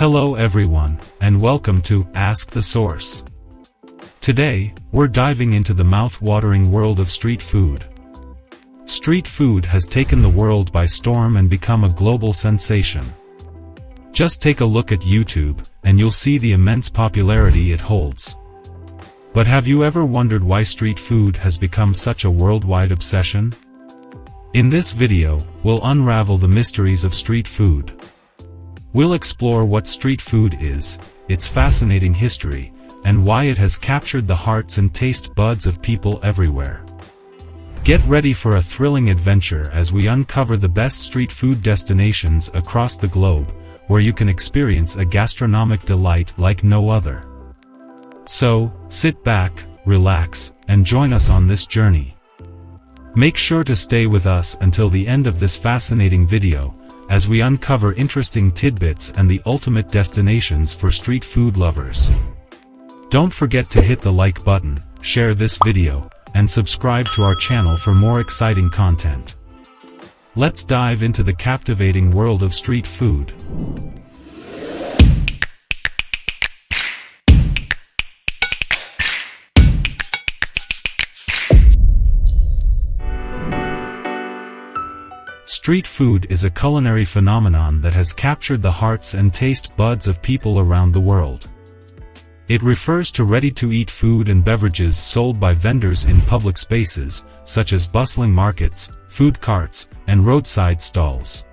Hello everyone, and welcome to Ask the Source. Today, we're diving into the mouth-watering world of street food. Street food has taken the world by storm and become a global sensation. Just take a look at YouTube, and you'll see the immense popularity it holds. But have you ever wondered why street food has become such a worldwide obsession? In this video, we'll unravel the mysteries of street food. We'll explore what street food is, its fascinating history, and why it has captured the hearts and taste buds of people everywhere. Get ready for a thrilling adventure as we uncover the best street food destinations across the globe, where you can experience a gastronomic delight like no other. So, sit back, relax, and join us on this journey. Make sure to stay with us until the end of this fascinating video, as we uncover interesting tidbits and the ultimate destinations for street food lovers. Don't forget to hit the like button, share this video, and subscribe to our channel for more exciting content. Let's dive into the captivating world of street food. Street food is a culinary phenomenon that has captured the hearts and taste buds of people around the world. It refers to ready-to-eat food and beverages sold by vendors in public spaces, such as bustling markets, food carts, and roadside stalls.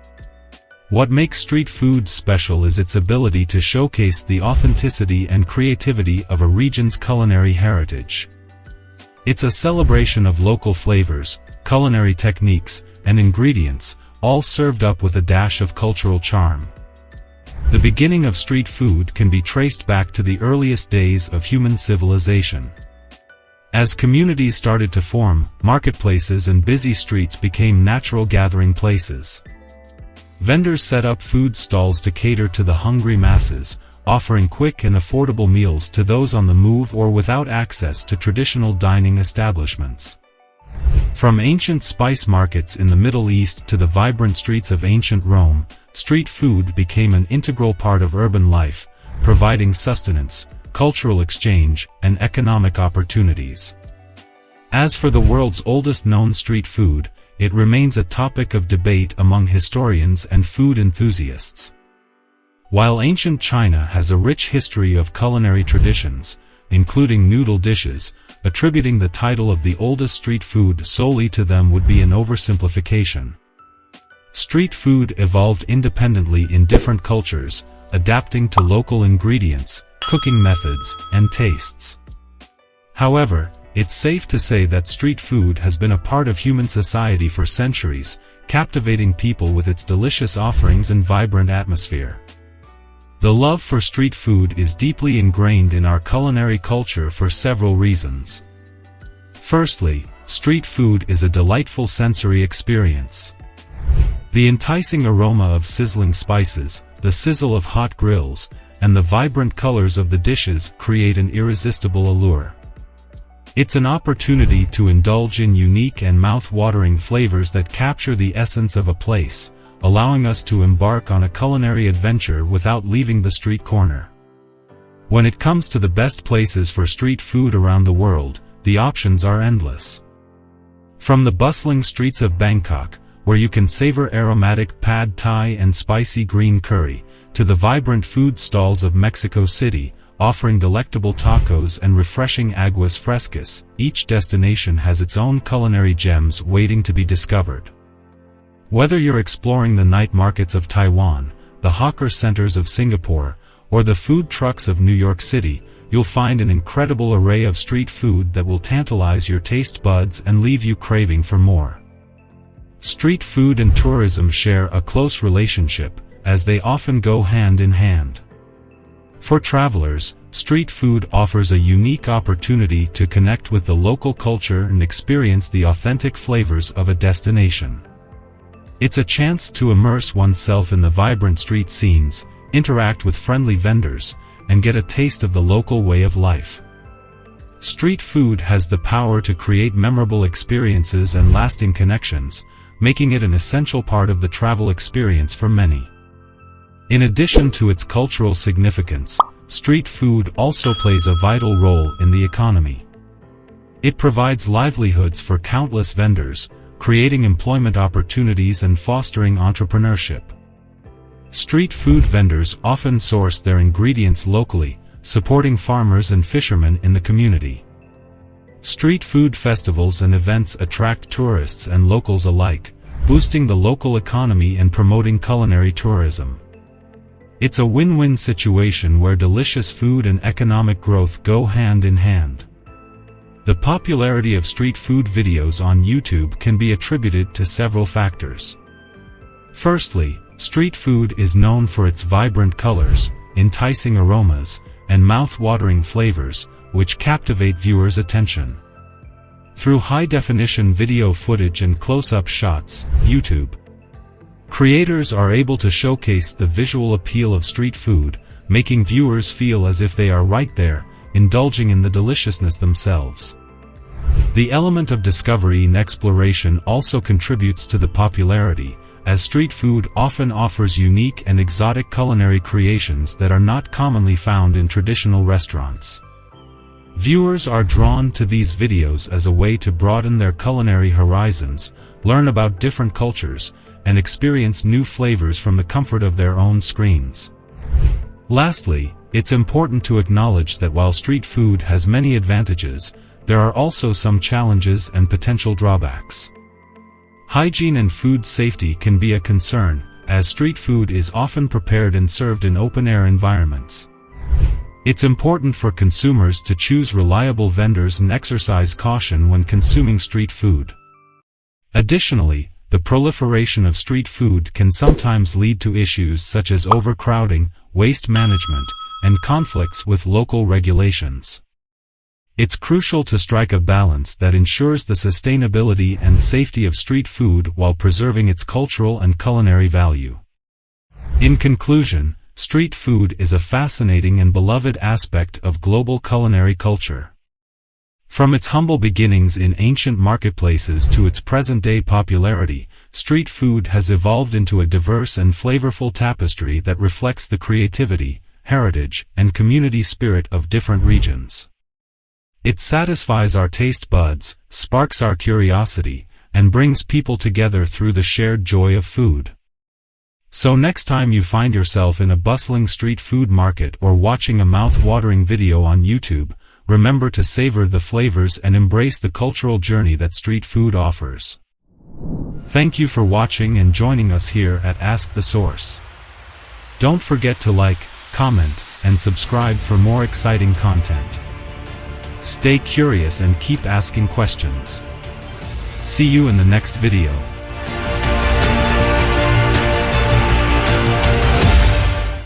What makes street food special is its ability to showcase the authenticity and creativity of a region's culinary heritage. It's a celebration of local flavors, culinary techniques, and ingredients, all served up with a dash of cultural charm. The beginning of street food can be traced back to the earliest days of human civilization. As communities started to form, marketplaces and busy streets became natural gathering places. Vendors set up food stalls to cater to the hungry masses, offering quick and affordable meals to those on the move or without access to traditional dining establishments. From ancient spice markets in the Middle East to the vibrant streets of ancient Rome, street food became an integral part of urban life, providing sustenance, cultural exchange, and economic opportunities. As for the world's oldest known street food, it remains a topic of debate among historians and food enthusiasts. While ancient China has a rich history of culinary traditions, including noodle dishes, attributing the title of the oldest street food solely to them would be an oversimplification. Street food evolved independently in different cultures, adapting to local ingredients, cooking methods, and tastes. However, it's safe to say that street food has been a part of human society for centuries, captivating people with its delicious offerings and vibrant atmosphere. The love for street food is deeply ingrained in our culinary culture for several reasons. Firstly, street food is a delightful sensory experience. The enticing aroma of sizzling spices, the sizzle of hot grills, and the vibrant colors of the dishes create an irresistible allure. It's an opportunity to indulge in unique and mouth-watering flavors that capture the essence of a place, allowing us to embark on a culinary adventure without leaving the street corner. When it comes to the best places for street food around the world, the options are endless. From the bustling streets of Bangkok, where you can savor aromatic pad thai and spicy green curry, to the vibrant food stalls of Mexico City, offering delectable tacos and refreshing aguas frescas, each destination has its own culinary gems waiting to be discovered. Whether you're exploring the night markets of Taiwan, the hawker centers of Singapore, or the food trucks of New York City, you'll find an incredible array of street food that will tantalize your taste buds and leave you craving for more. Street food and tourism share a close relationship, as they often go hand in hand. For travelers, street food offers a unique opportunity to connect with the local culture and experience the authentic flavors of a destination. It's a chance to immerse oneself in the vibrant street scenes, interact with friendly vendors, and get a taste of the local way of life. Street food has the power to create memorable experiences and lasting connections, making it an essential part of the travel experience for many. In addition to its cultural significance, street food also plays a vital role in the economy. It provides livelihoods for countless vendors, creating employment opportunities and fostering entrepreneurship. Street food vendors often source their ingredients locally, supporting farmers and fishermen in the community. Street food festivals and events attract tourists and locals alike, boosting the local economy and promoting culinary tourism. It's a win-win situation where delicious food and economic growth go hand in hand. The popularity of street food videos on YouTube can be attributed to several factors. Firstly, street food is known for its vibrant colors, enticing aromas, and mouth-watering flavors, which captivate viewers' attention. Through high-definition video footage and close-up shots, YouTube creators are able to showcase the visual appeal of street food, making viewers feel as if they are right there, indulging in the deliciousness themselves. The element of discovery and exploration also contributes to the popularity, as street food often offers unique and exotic culinary creations that are not commonly found in traditional restaurants. Viewers are drawn to these videos as a way to broaden their culinary horizons, learn about different cultures, and experience new flavors from the comfort of their own screens. Lastly, it's important to acknowledge that while street food has many advantages, there are also some challenges and potential drawbacks. Hygiene and food safety can be a concern, as street food is often prepared and served in open-air environments. It's important for consumers to choose reliable vendors and exercise caution when consuming street food. Additionally, the proliferation of street food can sometimes lead to issues such as overcrowding, waste management, and conflicts with local regulations. It's crucial to strike a balance that ensures the sustainability and safety of street food while preserving its cultural and culinary value. In conclusion, street food is a fascinating and beloved aspect of global culinary culture. From its humble beginnings in ancient marketplaces to its present-day popularity, street food has evolved into a diverse and flavorful tapestry that reflects the creativity, heritage, and community spirit of different regions. It satisfies our taste buds, sparks our curiosity, and brings people together through the shared joy of food. So next time you find yourself in a bustling street food market or watching a mouth-watering video on YouTube, remember to savor the flavors and embrace the cultural journey that street food offers. Thank you for watching and joining us here at Ask the Source. Don't forget to like, comment, and subscribe for more exciting content. Stay curious and keep asking questions. See you in the next video.